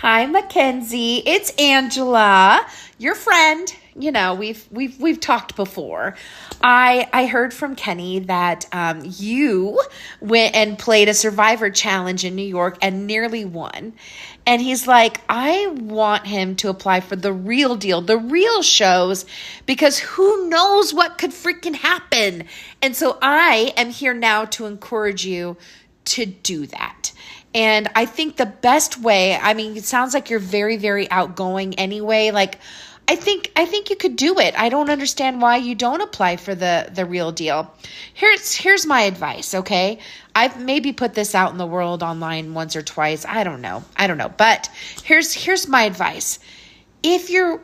Hi, Mackenzie. It's Angela, your friend. You know, we've talked before. I heard from Kenny that you went and played a Survivor challenge in New York and nearly won. And he's like, I want him to apply for the real deal, the real shows, because who knows what could freaking happen. And so I am here now to encourage you to do that. And I think the best way, I mean, it sounds like you're very, very outgoing anyway. Like, I think you could do it. I don't understand why you don't apply for the real deal. Here's my advice, okay? I've maybe put this out in the world online once or twice. I don't know. But here's my advice. If you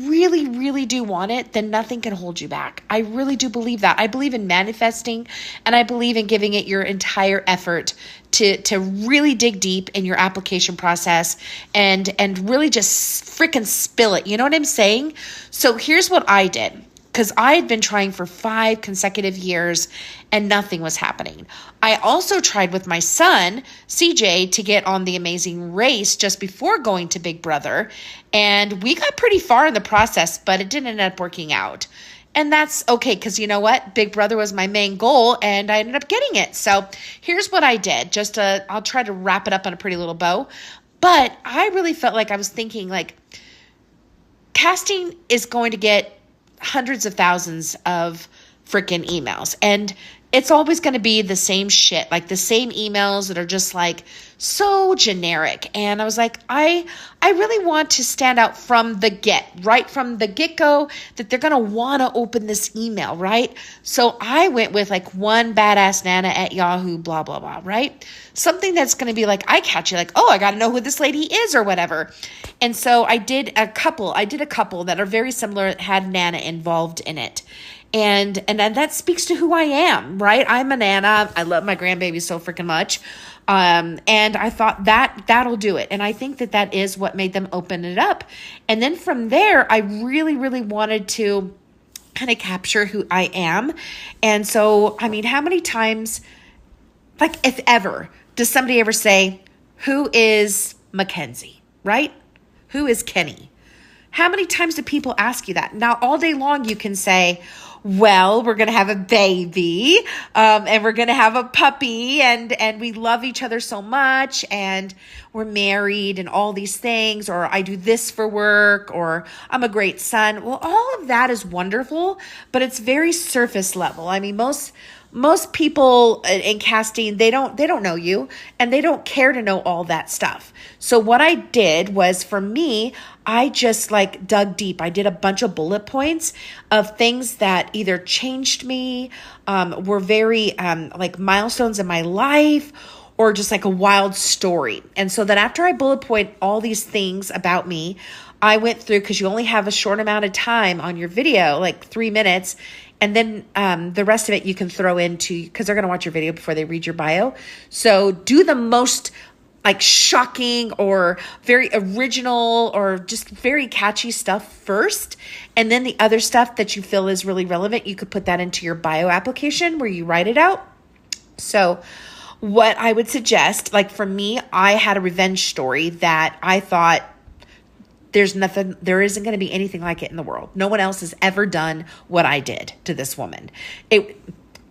really, really do want it, then nothing can hold you back. I really do believe that. I believe in manifesting, and I believe in giving it your entire effort to really dig deep in your application process and really just freaking spill it. You know what I'm saying? So here's what I did. Because I had been trying for 5 consecutive years and nothing was happening. I also tried with my son, CJ, to get on The Amazing Race just before going to Big Brother. And we got pretty far in the process, but it didn't end up working out. And that's okay, because you know what? Big Brother was my main goal, and I ended up getting it. So here's what I did. I'll try to wrap it up on a pretty little bow. But I really felt like I was thinking, like, casting is going to get hundreds of thousands of freaking emails. And it's always going to be the same shit, like the same emails that are just like so generic. And I was like, I really want to stand out right from the get-go, that they're going to want to open this email, right? So I went with like one badass Nana at Yahoo, blah, blah, blah, right? Something that's going to be like eye-catchy, like, oh, I got to know who this lady is or whatever. And so I did a couple that are very similar, had Nana involved in it. And that speaks to who I am, right? I'm a Nana. I love my grandbaby so freaking much. And I thought that'll do it. And I think that is what made them open it up. And then from there, I really, really wanted to kind of capture who I am. And so, I mean, how many times, like, if ever, does somebody ever say, who is Mackenzie, right? Who is Kenny? How many times do people ask you that? Now, all day long, you can say, well, we're going to have a baby, and we're going to have a puppy, and we love each other so much, and we're married, and all these things, or I do this for work, or I'm a great son. Well, all of that is wonderful, but it's very surface level. I mean, most people in casting, they don't know you, and they don't care to know all that stuff. So what I did was, for me, I just like dug deep. I did a bunch of bullet points of things that either changed me, were very like milestones in my life, or just like a wild story. And so that after I bullet point all these things about me, I went through, because you only have a short amount of time on your video, like 3 minutes. And then the rest of it you can throw into, because they're going to watch your video before they read your bio. So do the most like shocking or very original or just very catchy stuff first. And then the other stuff that you feel is really relevant, you could put that into your bio application where you write it out. So what I would suggest, like for me, I had a revenge story that I thought, there isn't going to be anything like it in the world. No one else has ever done what I did to this woman. It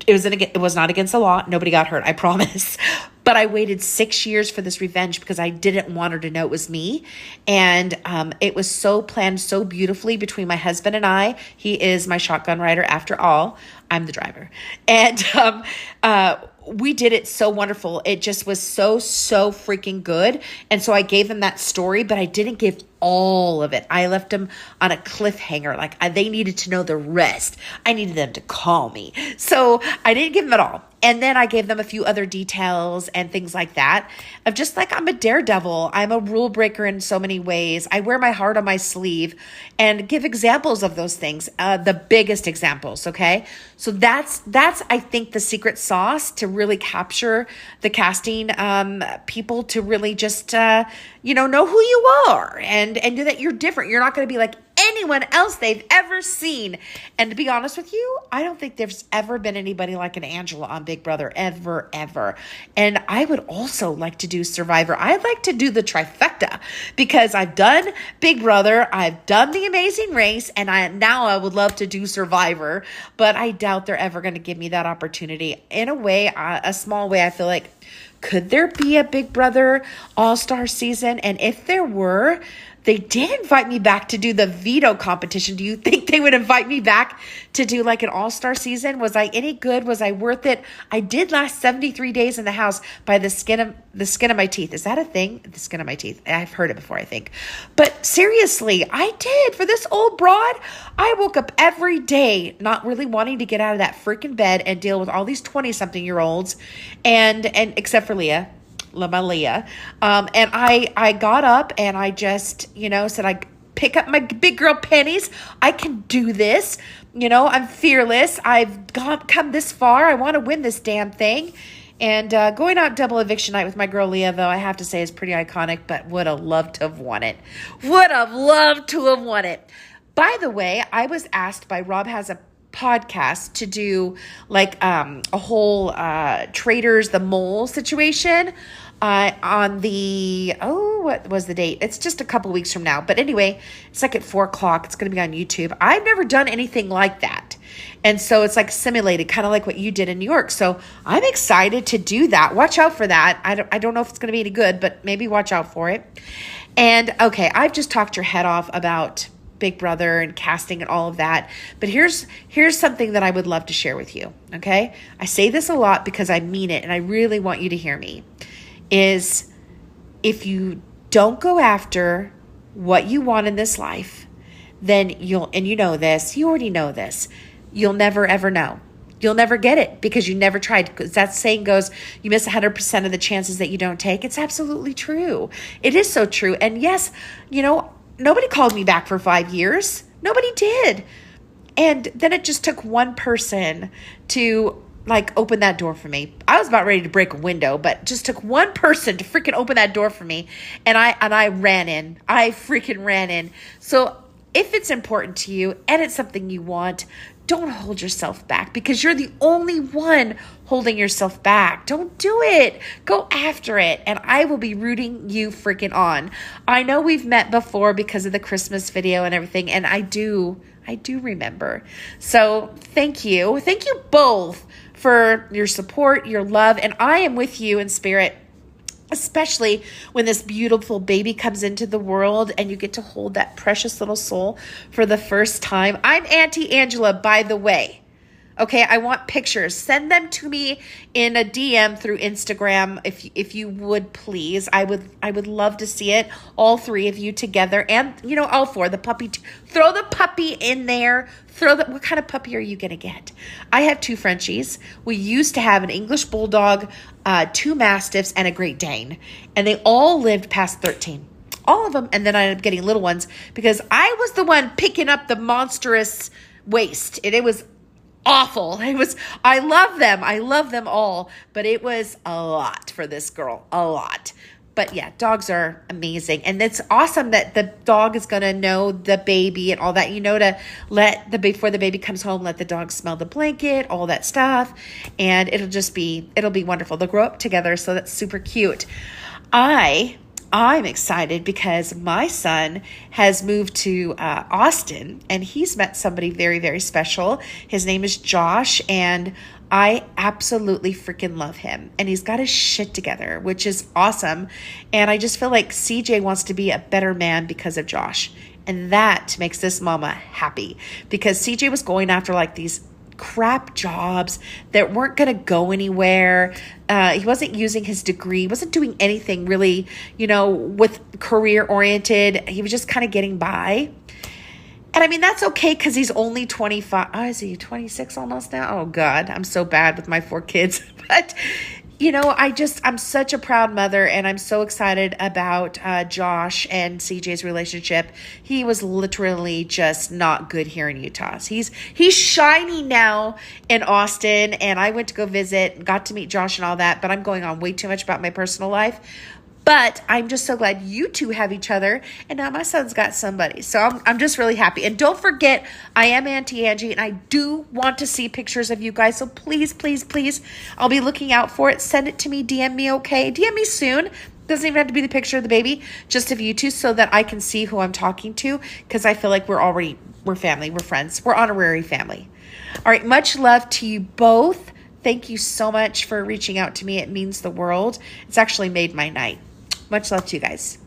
was not against the law. Nobody got hurt, I promise. But I waited 6 years for this revenge because I didn't want her to know it was me. And it was so planned so beautifully between my husband and I. He is my shotgun rider after all. I'm the driver. And we did it so wonderful. It just was so freaking good. And so I gave them that story, but I didn't give all of it. I left them on a cliffhanger. Like they needed to know the rest. I needed them to call me. So I didn't give them it all. And then I gave them a few other details and things like that of just like, I'm a daredevil. I'm a rule breaker in so many ways. I wear my heart on my sleeve and give examples of those things. The biggest examples. Okay. So that's, I think, the secret sauce to really capture the casting, people to really just, know who you are and that you're different. You're not going to be like anyone else they've ever seen. And to be honest with you, I don't think there's ever been anybody like an Angela on Big Brother, ever. And I would also like to do Survivor. I'd like to do the trifecta because I've done Big Brother, I've done The Amazing Race, and now I would love to do Survivor, but I doubt they're ever going to give me that opportunity. In a way, a small way, I feel like, could there be a Big Brother All-Star season? And if there were, they did invite me back to do the veto competition. Do you think they would invite me back to do like an all-star season? Was I any good? Was I worth it? I did last 73 days in the house by the skin of my teeth. Is that a thing? The skin of my teeth. I've heard it before, I think. But seriously, I did. For this old broad, I woke up every day not really wanting to get out of that freaking bed and deal with all these 20-something-year-olds, and except for Leah. Love my Leah. And I got up and I just, said, I pick up my big girl panties. I can do this. I'm fearless. I've come this far. I want to win this damn thing. And going out double eviction night with my girl Leah, though, I have to say is pretty iconic, but would have loved to have won it. Would have loved to have won it. By the way, I was asked by Rob Has a Podcast to do like a whole Traders the Mole situation on the, what was the date? It's just a couple weeks from now. But anyway, it's like at 4:00. It's going to be on YouTube. I've never done anything like that. And so it's like simulated, kind of like what you did in New York. So I'm excited to do that. Watch out for that. I don't know if it's going to be any good, but maybe watch out for it. And okay, I've just talked your head off about Big Brother and casting and all of that. But here's something that I would love to share with you, okay? I say this a lot because I mean it and I really want you to hear me, is if you don't go after what you want in this life, then you already know this, you'll never ever know. You'll never get it because you never tried. Because that saying goes, you miss 100% of the chances that you don't take. It's absolutely true. It is so true. And yes, nobody called me back for 5 years. Nobody did. And then it just took one person to open that door for me. I was about ready to break a window, but just took one person to freaking open that door for me. And I ran in. I freaking ran in. So if it's important to you and it's something you want, don't hold yourself back because you're the only one holding yourself back. Don't do it. Go after it. And I will be rooting you freaking on. I know we've met before because of the Christmas video and everything. And I do remember. So thank you. Thank you both for your support, your love. And I am with you in spirit, especially when this beautiful baby comes into the world and you get to hold that precious little soul for the first time. I'm Auntie Angela, by the way. Okay, I want pictures. Send them to me in a DM through Instagram if you would please. I would love to see it. All three of you together, and all four. The puppy. Throw the puppy in there. What kind of puppy are you gonna get? I have 2 Frenchies. We used to have an English Bulldog, 2 Mastiffs, and a Great Dane, and they all lived past 13. All of them, and then I ended up getting little ones because I was the one picking up the monstrous waste, and it was awful. I love them all, but it was a lot for this girl, a lot. But yeah, dogs are amazing. And it's awesome that the dog is going to know the baby and all that, to before the baby comes home, let the dog smell the blanket, all that stuff. And it'll be wonderful. They'll grow up together. So that's super cute. I'm excited because my son has moved to Austin and he's met somebody very, very special. His name is Josh, and I absolutely freaking love him. And he's got his shit together, which is awesome. And I just feel like CJ wants to be a better man because of Josh. And that makes this mama happy because CJ was going after these crap jobs that weren't going to go anywhere. He wasn't using his degree, wasn't doing anything really, with career oriented. He was just kind of getting by. And I mean, that's okay because he's only 25. Oh, is he 26 almost now? Oh God, I'm so bad with my 4 kids. But I'm such a proud mother, and I'm so excited about Josh and CJ's relationship. He was literally just not good here in Utah. He's shiny now in Austin, and I went to go visit, got to meet Josh and all that, but I'm going on way too much about my personal life. But I'm just so glad you two have each other, and now my son's got somebody. So I'm just really happy. And don't forget, I am Auntie Angie, and I do want to see pictures of you guys. So please, please, please, I'll be looking out for it. Send it to me. DM me, okay? DM me soon. Doesn't even have to be the picture of the baby, just of you two, so that I can see who I'm talking to, because I feel like we're family, we're friends, we're honorary family. All right, much love to you both. Thank you so much for reaching out to me. It means the world. It's actually made my night. Much love to you guys.